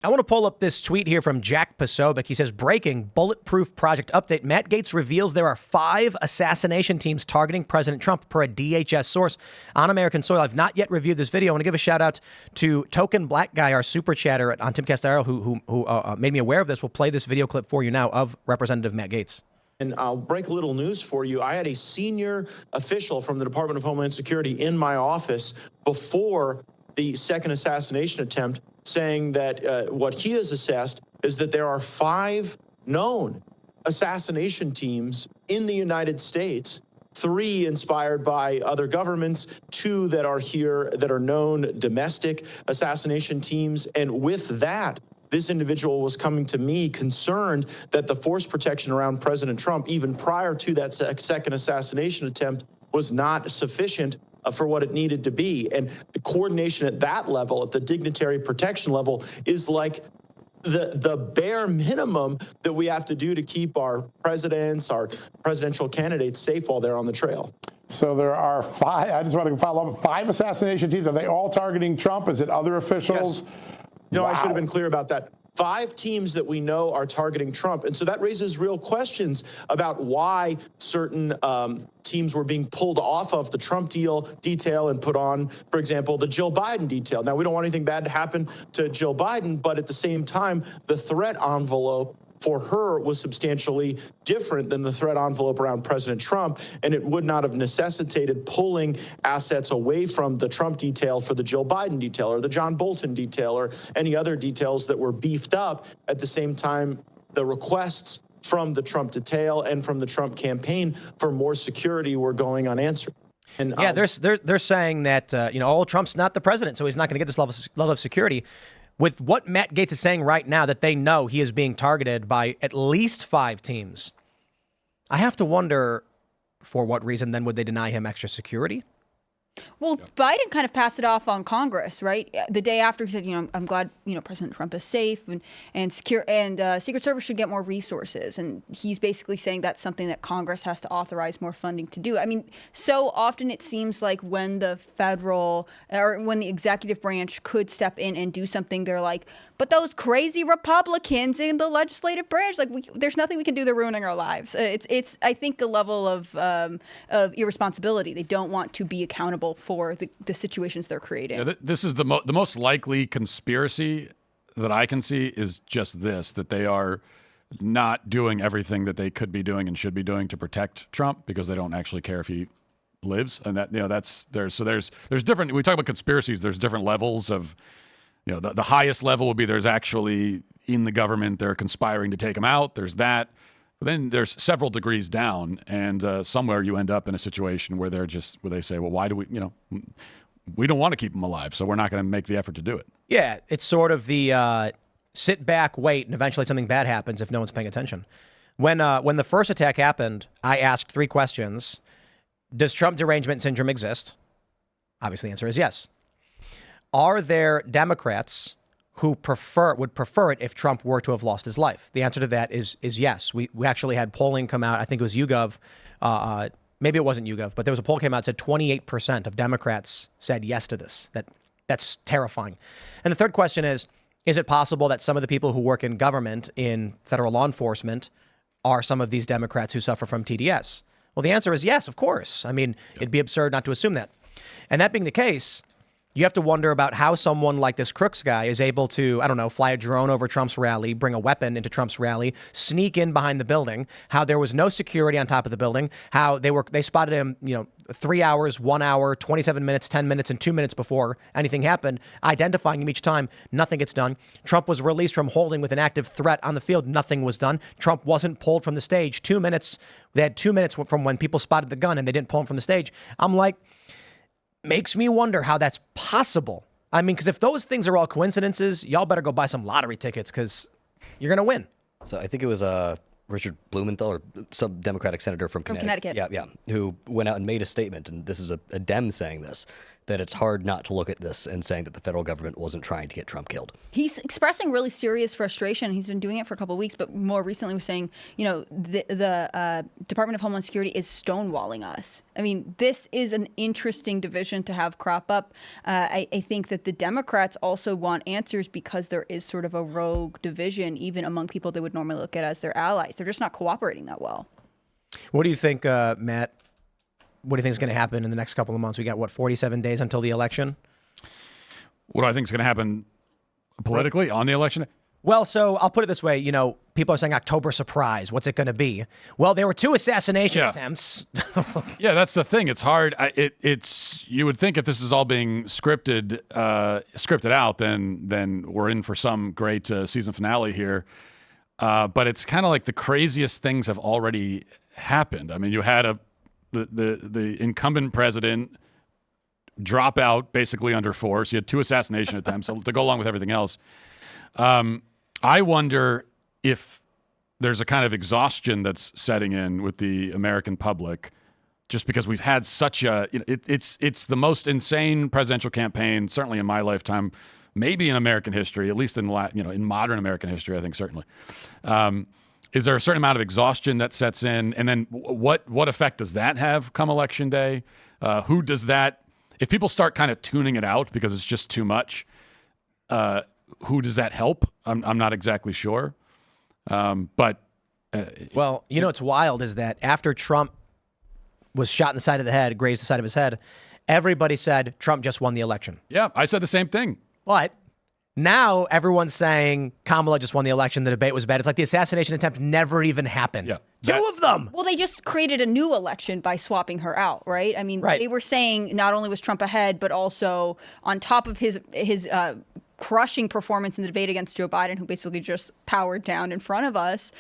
I want to pull up this tweet here from Jack Posobiec. He says, breaking bulletproof project update. Matt Gaetz reveals there are 5 assassination teams targeting President Trump per a DHS source on American soil. I've not yet reviewed this video. I want to give a shout out to Token Black Guy, our super chatter on Timcast IRL, who made me aware of this. We'll play this video clip for you now of Representative Matt Gaetz. And I'll break a little news for you. I had a senior official from the Department of Homeland Security in my office before the second assassination attempt, saying that what he has assessed is that there are 5 known assassination teams in the United States, 3 inspired by other governments, 2 that are here that are known domestic assassination teams. And with that, this individual was coming to me concerned that the force protection around President Trump, even prior to that second assassination attempt, was not sufficient for what it needed to be. And the coordination at that level, at the dignitary protection level, is like the bare minimum that we have to do to keep our presidents, our presidential candidates safe while they're on the trail. So there are 5, I just want to follow up, 5 assassination teams. Are they all targeting Trump? Is it other officials? Yes. No, Wow. I should have been clear about that. 5 teams that we know are targeting Trump. And so that raises real questions about why certain teams were being pulled off of the Trump detail and put on, for example, the Jill Biden detail. Now, we don't want anything bad to happen to Jill Biden, but at the same time, the threat envelope for her was substantially different than the threat envelope around President Trump, and it would not have necessitated pulling assets away from the Trump detail for the Jill Biden detail or the John Bolton detail or any other details that were beefed up. At the same time, the requests from the Trump detail and from the Trump campaign for more security were going unanswered. And yeah, they're saying that, Trump's not the president, so he's not going to get this level of security. With what Matt Gaetz is saying right now, that they know he is being targeted by at least 5 teams, I have to wonder for what reason then would they deny him extra security? Well, Biden kind of passed it off on Congress, right? The day after he said, I'm glad, President Trump is safe and secure, and Secret Service should get more resources. And he's basically saying that's something that Congress has to authorize more funding to do. I mean, so often it seems like when the federal or when the executive branch could step in and do something, they're like, but those crazy Republicans in the legislative branch, there's nothing we can do. They're ruining our lives. It's I think, a level of irresponsibility. They don't want to be accountable for the situations they're creating. Yeah, this is the most likely conspiracy that I can see is just this, that they are not doing everything that they could be doing and should be doing to protect Trump because they don't actually care if he lives. And that, there's different, we talk about conspiracies, there's different levels of, the highest level would be there's actually in the government, they're conspiring to take him out. There's that. But then there's several degrees down, and somewhere you end up in a situation where they say, well, why do we, we don't want to keep him alive, so we're not going to make the effort to do it. Yeah, it's sort of the sit back, wait, and eventually something bad happens if no one's paying attention. When the first attack happened, I asked 3 questions. Does Trump derangement syndrome exist? Obviously, the answer is yes. Are there Democrats who would prefer it if Trump were to have lost his life? The answer to that is yes. We actually had polling come out. I think it was YouGov. Maybe it wasn't YouGov, but there was a poll came out that said 28% of Democrats said yes to this. That's terrifying. And the third question is it possible that some of the people who work in government, in federal law enforcement, are some of these Democrats who suffer from TDS? Well, the answer is yes, of course. I mean, it'd be absurd not to assume that. And that being the case, you have to wonder about how someone like this Crooks guy is able to, fly a drone over Trump's rally, bring a weapon into Trump's rally, sneak in behind the building, how there was no security on top of the building, how they spotted him, 3 hours, 1 hour, 27 minutes, 10 minutes, and 2 minutes before anything happened, identifying him each time. Nothing gets done. Trump was released from holding with an active threat on the field. Nothing was done. Trump wasn't pulled from the stage. 2 minutes. They had 2 minutes from when people spotted the gun and they didn't pull him from the stage. I'm like, makes me wonder how that's possible. I mean, because if those things are all coincidences, y'all better go buy some lottery tickets because you're going to win. So I think it was Richard Blumenthal or some Democratic senator from Connecticut. Connecticut. Yeah, who went out and made a statement, and this is a Dem saying this, that it's hard not to look at this and saying that the federal government wasn't trying to get Trump killed. He's expressing really serious frustration. He's been doing it for a couple of weeks, but more recently was saying, the Department of Homeland Security is stonewalling us. I mean, this is an interesting division to have crop up. I think that the Democrats also want answers because there is sort of a rogue division, even among people they would normally look at as their allies. They're just not cooperating that well. What do you think, Matt? What do you think is going to happen in the next couple of months? We got, 47 days until the election? What do I think is going to happen politically on the election? Well, so I'll put it this way. People are saying October surprise. What's it going to be? Well, there were 2 assassination attempts. Yeah, that's the thing. It's hard. You would think if this is all being scripted out, then we're in for some great season finale here. But it's kind of like the craziest things have already happened. I mean, you had the incumbent president drop out basically under force. You had 2 assassination attempts to go along with everything else. I wonder if there's a kind of exhaustion that's setting in with the American public, just because we've had such a it's the most insane presidential campaign certainly in my lifetime, maybe in American history, at least in modern American history, I think certainly. Is there a certain amount of exhaustion that sets in? And then what effect does that have come election day? Who does that, if people start kind of tuning it out because it's just too much, who does that help? I'm not exactly sure. Well, what's wild is that after Trump was shot in the side of the head, grazed the side of his head, everybody said Trump just won the election. Yeah, I said the same thing. But now everyone's saying Kamala just won the election. The debate was bad. It's like the assassination attempt never even happened. Yeah. 2 of them. Well, they just created a new election by swapping her out, right? I mean, They were saying not only was Trump ahead, but also on top of his crushing performance in the debate against Joe Biden, who basically just powered down in front of us,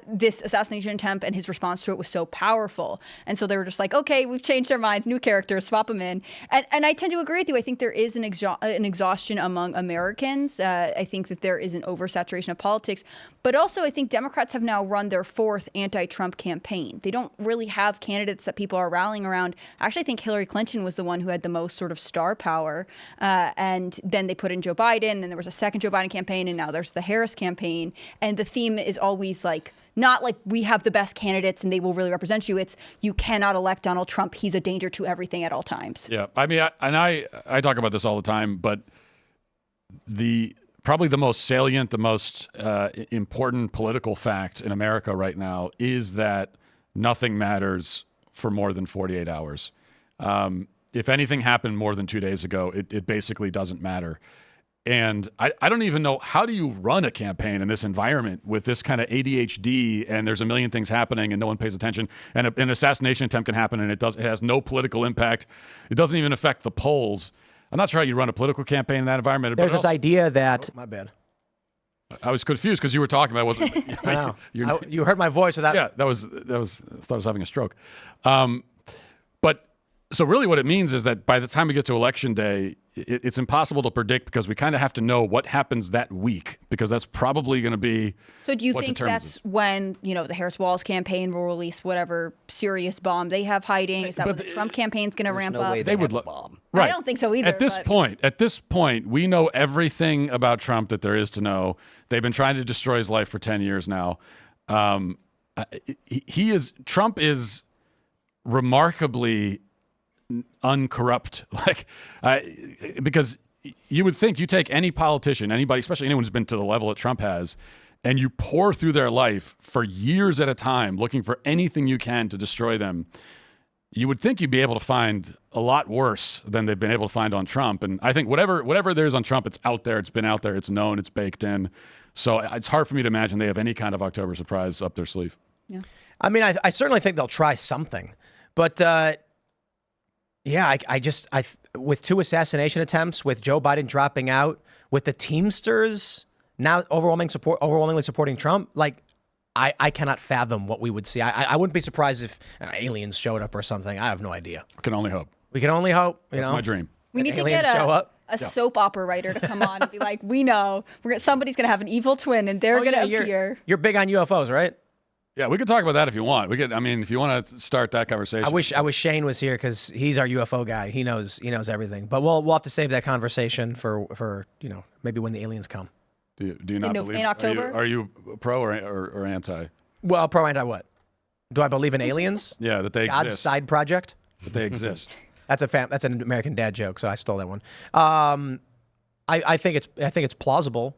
this assassination attempt and his response to it was so powerful. And so they were just like, okay, we've changed our minds, new character, swap them in. And I tend to agree with you. I think there is an exhaustion among Americans. I think that there is an oversaturation of politics. But also, I think Democrats have now run their 4th anti-Trump campaign. They don't really have candidates that people are rallying around. I actually think Hillary Clinton was the one who had the most sort of star power. And then they put in Joe Biden, and then there was a second Joe Biden campaign, and now there's the Harris campaign. And the theme is always like, not like we have the best candidates and they will really represent you. It's you cannot elect Donald Trump. He's a danger to everything at all times. Yeah. I mean, I talk about this all the time, but probably the most salient, the most important political fact in America right now is that nothing matters for more than 48 hours. If anything happened more than 2 days ago, it basically doesn't matter. And I don't even know, how do you run a campaign in this environment with this kind of ADHD and there's a million things happening and no one pays attention, and an assassination attempt can happen and it has no political impact. It doesn't even affect the polls. I'm not sure how you run a political campaign in that environment. There's this idea that... my bad. I was confused because you were talking about it. Wasn't you heard my voice without... Yeah, that was I thought I was having a stroke. But so really what it means is that by the time we get to election day, it's impossible to predict because we kind of have to know what happens that week, because that's probably going to be. So do you think that's when, the Harris Walsh campaign will release whatever serious bomb they have hiding? Is that when the Trump campaign's going to ramp no up? way they would bomb. Right. I don't think so either. At this point, we know everything about Trump that there is to know. They've been trying to destroy his life for 10 years now. Trump is remarkably uncorrupt, because you would think you take any politician, anybody, especially anyone who's been to the level that Trump has, and you pour through their life for years at a time, looking for anything you can to destroy them. You would think you'd be able to find a lot worse than they've been able to find on Trump. And I think whatever there is on Trump, it's out there, it's been out there, it's known, it's baked in. So it's hard for me to imagine they have any kind of October surprise up their sleeve. Yeah. I mean, I certainly think they'll try something, but with 2 assassination attempts, with Joe Biden dropping out, with the Teamsters now overwhelmingly supporting Trump, I cannot fathom what we would see. I wouldn't be surprised if aliens showed up or something. I have no idea. I can only hope. We can only hope. That's my dream. We need to get a soap opera writer to come on and be like, we know somebody's going to have an evil twin and they're going to appear. You're big on UFOs, right? Yeah, we could talk about that if you want. We could. I mean, if you want to start that conversation. I wish Shane was here because he's our UFO guy. He knows everything. But we'll have to save that conversation for maybe when the aliens come. Do you not believe in October? Are you pro or anti? Well, pro anti what? Do I believe in aliens? Yeah, that they God's exist. side project. That they exist. That's an American Dad joke, so I stole that one. I think it's plausible.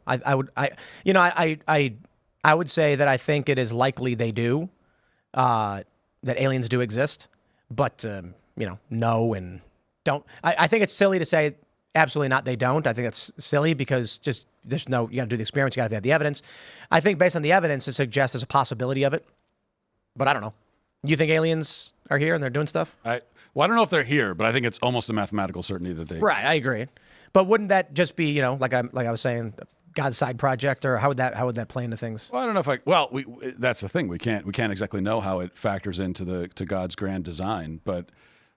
I would say that I think it is likely they do, that aliens do exist, but no and don't. I think it's silly to say absolutely not. They don't. I think it's silly because just you got to do the experiments. You got to have the evidence. I think based on the evidence, it suggests there's a possibility of it, but I don't know. You think aliens are here and they're doing stuff? I don't know if they're here, but I think it's almost a mathematical certainty that they. Right, I agree. But wouldn't that just be, like I was saying, God's side project, or how would that play into things? Well, I don't know if that's the thing. We can't exactly know how it factors into to God's grand design, but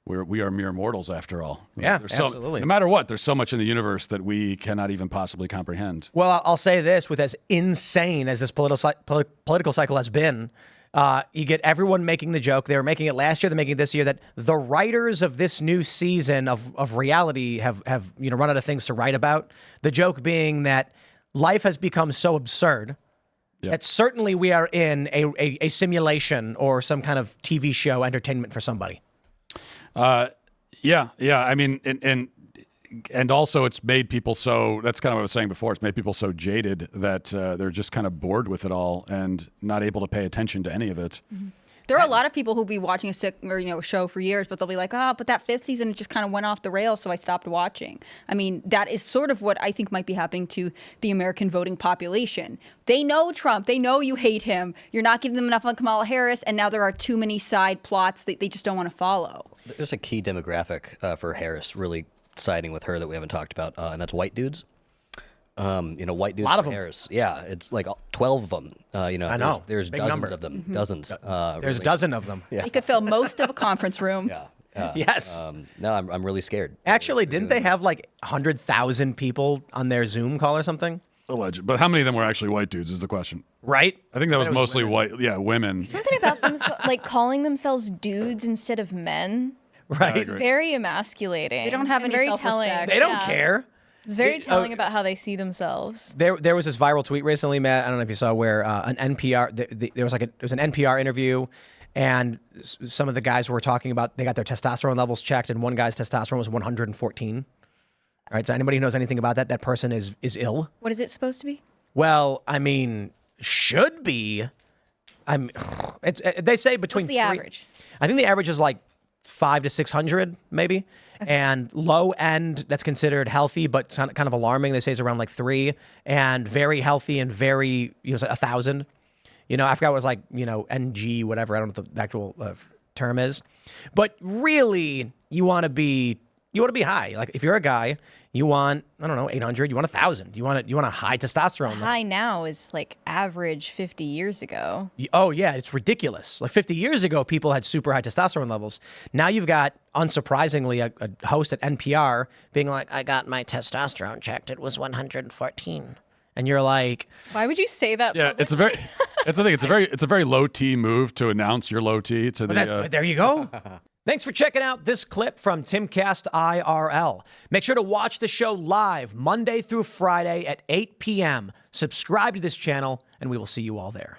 we are mere mortals after all. Yeah, absolutely. No matter what, there's so much in the universe that we cannot even possibly comprehend. Well, I'll say this: with as insane as this political cycle has been, you get everyone making the joke. They were making it last year. They're making it this year. That the writers of this new season of reality have run out of things to write about. The joke being that life has become so absurd that certainly we are in a simulation or some kind of TV show entertainment for somebody. Yeah. I mean, and also it's made people so, that's kind of what I was saying before, it's made people so jaded that they're just kind of bored with it all and not able to pay attention to any of it. Mm-hmm. There are a lot of people who'll be watching a show for years, but they'll be like, but that fifth season it just kind of went off the rails, so I stopped watching. I mean, that is sort of what I think might be happening to the American voting population. They know Trump. They know you hate him. You're not giving them enough on Kamala Harris, and now there are too many side plots that they just don't want to follow. There's a key demographic for Harris really siding with her that we haven't talked about, and that's white dudes. White dudes. A lot of for them. Harris. Yeah, it's like 12 of them. I know. There's Big dozens number. of them. Mm-hmm. Dozens. There's really. a dozen of them. Yeah. They could fill most of a conference room. Yeah. Yes. No, I'm really scared. Actually, didn't they have like 100,000 people on their Zoom call or something? Alleged. But how many of them were actually white dudes is the question. Right? I think that was it was mostly women. white. Yeah, women. Something about them, like calling themselves dudes instead of men. Right. It's very emasculating. They don't have and any very telling. self-respect. They don't Yeah. care. It's very telling about how they see themselves. There was this viral tweet recently, Matt. I don't know if you saw where an NPR there was an NPR interview, and some of the guys were talking about they got their testosterone levels checked, and one guy's testosterone was 114. All right, so anybody who knows anything about that person is ill. What is it supposed to be? Well, I mean, should be. They say between What's the average? I think the average is like 500 to 600, maybe. And low end, that's considered healthy, but kind of alarming. They say it's around like 3, and very healthy and very, 1,000. I forgot what it was like, NG, whatever. I don't know what the actual term is. But really, you want to be high. Like if you're a guy, you want, 800, you want 1,000. You want a high testosterone. High now is like average 50 years ago. Oh, yeah, it's ridiculous. Like 50 years ago, people had super high testosterone levels. Now you've got, unsurprisingly, a host at NPR being like, I got my testosterone checked. It was 114. And you're like, Why would you say that? Yeah, it's a very low T move to announce your low T to the. there you go. Thanks for checking out this clip from Timcast IRL. Make sure to watch the show live Monday through Friday at 8 p.m. Subscribe to this channel, and we will see you all there.